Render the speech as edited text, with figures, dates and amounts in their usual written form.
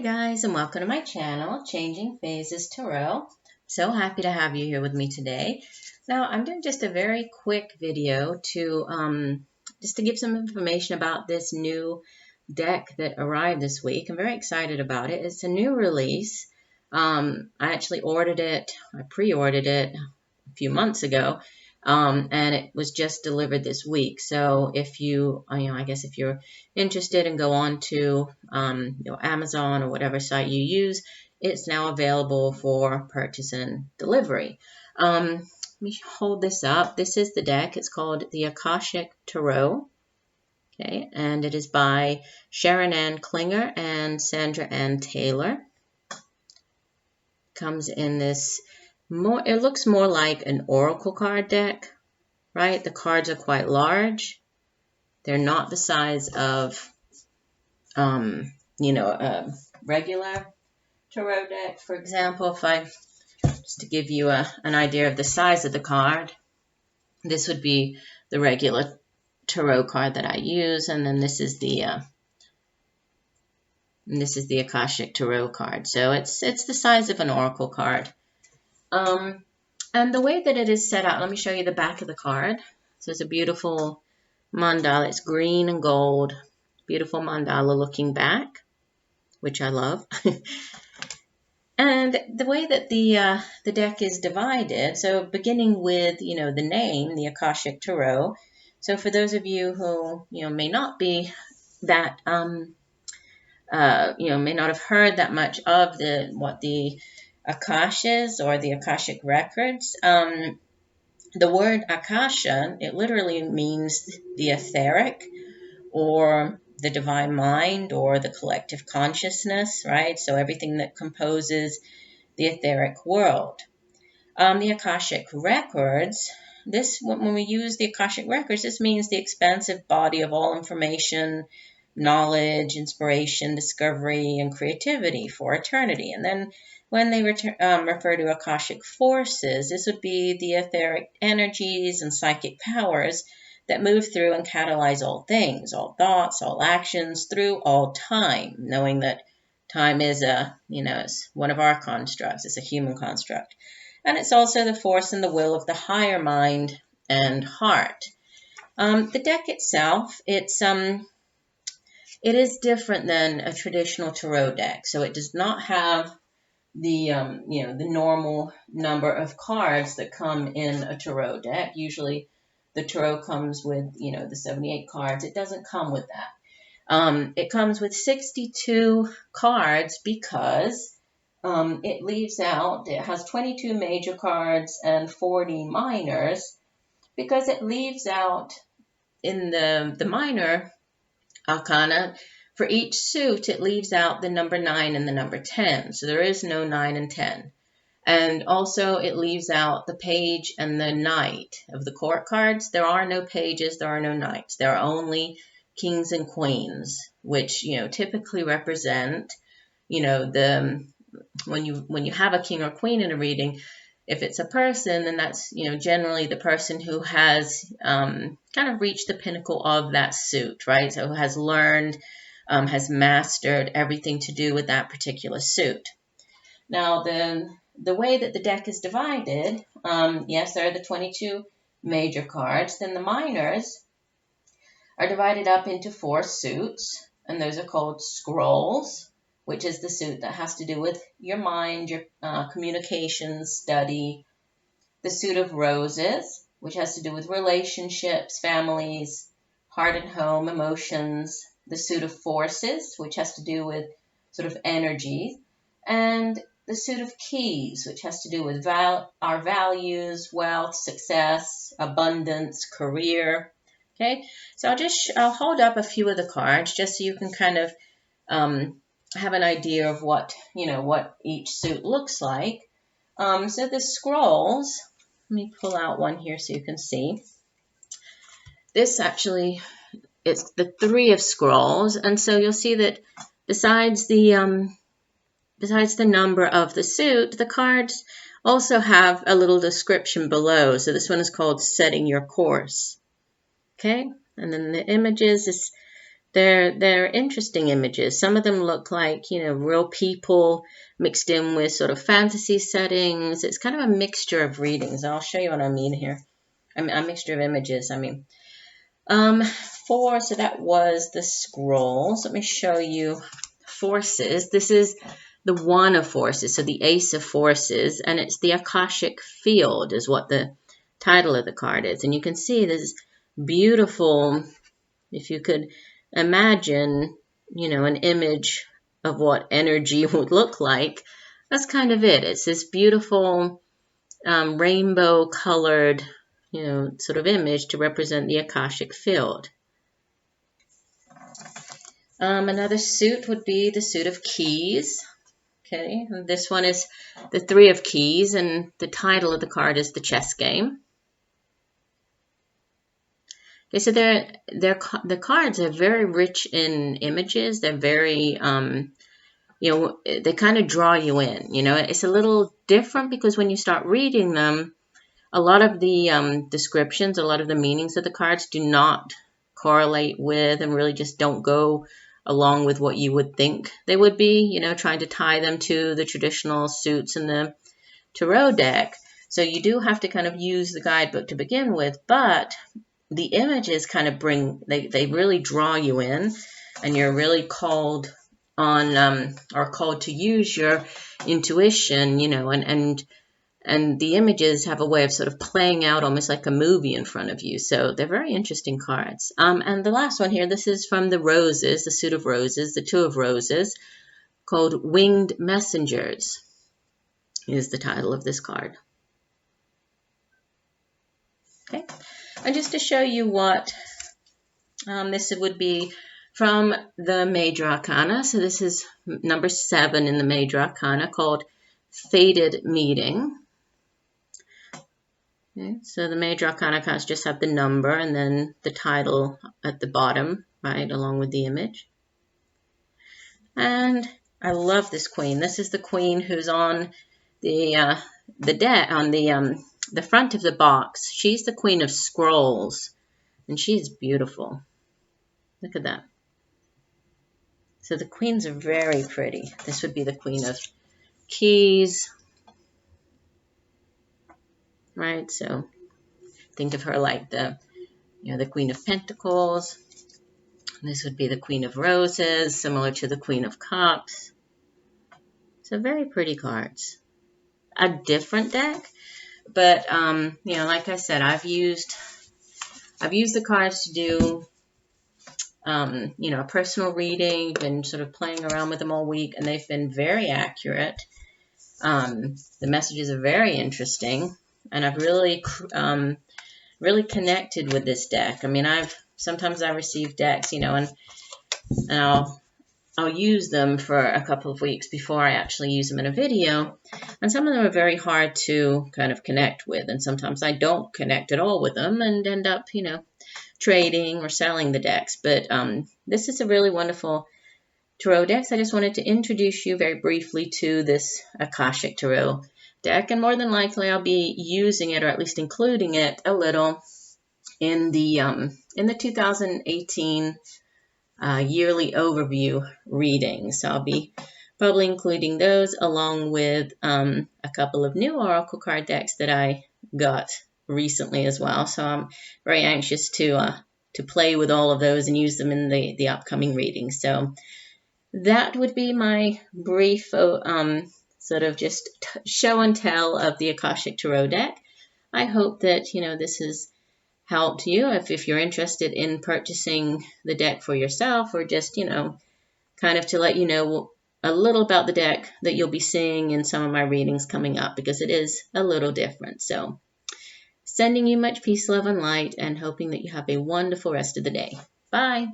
guys, and welcome to my channel, Changing Phases Tarot. So happy to have you here with me today. Now, I'm doing just a very quick video to give some information about this new deck that arrived this week. I'm very excited about it. It's a new release. I actually ordered it, I pre-ordered it a few months ago. And it was just delivered this week. So if you, I guess if you're interested and go on to, Amazon or whatever site you use, it's now available for purchase and delivery. Let me hold this up. This is the deck. It's called the AKASHIC Tarot. Okay, and it is by Sharon Anne Klingler and Sandra Anne Taylor. Comes in this it looks more like an oracle card deck, right? The cards are quite large. They're not the size of, a regular tarot deck. For example, just to give you an idea of the size of the card, this would be the regular tarot card that I use, and then this is the Akashic Tarot card. So it's the size of an oracle card. And the way that it is set out, let me show you the back of the card. So it's a beautiful mandala. It's green and gold. Beautiful mandala looking back, which I love. And the way that the deck is divided, so beginning with, the name, the Akashic Tarot. So for those of you who, may not be that, may not have heard that much of what the Akashas or the Akashic records. The word Akasha, it literally means the etheric or the divine mind or the collective consciousness, right? So everything that composes the etheric world. The Akashic records, when we use the Akashic records, this means the expansive body of all information, knowledge, inspiration, discovery, and creativity for eternity. And then when they refer to Akashic forces, this would be the etheric energies and psychic powers that move through and catalyze all things, all thoughts, all actions through all time, knowing that time is it's one of our constructs. It's a human construct. And it's also the force and the will of the higher mind and heart. The deck itself, it is different than a traditional tarot deck. So it does not have the normal number of cards that come in a tarot deck. Usually the tarot comes with, the 78 cards. It doesn't come with that. It comes with 62 cards because it has 22 major cards and 40 minors, because it leaves out in the minor arcana, for each suit, it leaves out the number 9 and the number 10. So there is no 9 and 10. And also it leaves out the page and the knight of the court cards. There are no pages, there are no knights. There are only kings and queens, which, typically represent, when you have a king or queen in a reading, if it's a person, then that's, generally the person who has kind of reached the pinnacle of that suit, right? So who has learned, has mastered everything to do with that particular suit. Now, the way that the deck is divided, yes, there are the 22 major cards. Then the minors are divided up into 4 suits, and those are called scrolls, which is the suit that has to do with your mind, your communications, study. The suit of roses, which has to do with relationships, families, heart and home, emotions. The suit of forces, which has to do with sort of energy. And the suit of keys, which has to do with our values, wealth, success, abundance, career. Okay, so I'll hold up a few of the cards just so you can kind of have an idea of what each suit looks like. So the scrolls, let me pull out one here so you can see. This actually, it's the 3 of scrolls, and so you'll see that besides the number of the suit, the cards also have a little description below. So this one is called Setting Your Course. Okay, and then the images is they're interesting images. Some of them look like, you know, real people mixed in with sort of fantasy settings. It's kind of a mixture of readings. I'll show you what I mean here. I mean, a mixture of images, I mean. So that was the scrolls. Let me show you forces. This is the one of forces, so the ace of forces, and it's the Akashic field is what the title of the card is. And you can see this beautiful, if you could imagine, you know, an image of what energy would look like, that's kind of it. It's this beautiful rainbow colored, you know, sort of image to represent the Akashic field. Another suit would be the suit of keys. Okay, and this one is the three of keys, and the title of the card is the chess game. Okay, so the cards are very rich in images. They're very, you know, they kind of draw you in. You know, it's a little different because when you start reading them, a lot of the descriptions, a lot of the meanings of the cards do not correlate with and really just don't go along with what you would think they would be, you know, trying to tie them to the traditional suits in the tarot deck. So you do have to kind of use the guidebook to begin with, but the images kind of they really draw you in, and you're really called on, or called to use your intuition, you know, and the images have a way of sort of playing out almost like a movie in front of you. So they're very interesting cards. And the last one here, this is from the roses, the suit of roses, the two of roses, called Winged Messengers is the title of this card. Okay, and just to show you what this would be from the Major Arcana. So this is number 7 in the Major Arcana, called Fated Meeting. Okay, so the Major Arcana cards just have the number and then the title at the bottom, right, along with the image. And I love this queen. This is the queen who's on the deck, on the front of the box. She's the Queen of Scrolls, and she's beautiful. Look at that. So the queens are very pretty. This would be the Queen of Keys. Right, so think of her like the Queen of Pentacles. This would be the Queen of Roses, similar to the Queen of Cups. So very pretty cards. A different deck, but you know, like I said, I've used the cards to do you know, a personal reading. Been sort of playing around with them all week, and they've been very accurate. The messages are very interesting. And I've really, really connected with this deck. I mean, sometimes I receive decks, you know, and I'll use them for a couple of weeks before I actually use them in a video. And some of them are very hard to kind of connect with. And sometimes I don't connect at all with them and end up, you know, trading or selling the decks. But this is a really wonderful tarot deck. So I just wanted to introduce you very briefly to this Akashic Tarot deck, and more than likely I'll be using it, or at least including it a little, in the 2018 yearly overview reading. So I'll be probably including those along with a couple of new oracle card decks that I got recently as well. So I'm very anxious to play with all of those and use them in the upcoming reading. So that would be my brief sort of just show and tell of the Akashic Tarot deck. I hope that, you know, this has helped you if you're interested in purchasing the deck for yourself, or just, you know, kind of to let you know a little about the deck that you'll be seeing in some of my readings coming up, because it is a little different. So sending you much peace, love, and light, and hoping that you have a wonderful rest of the day. Bye.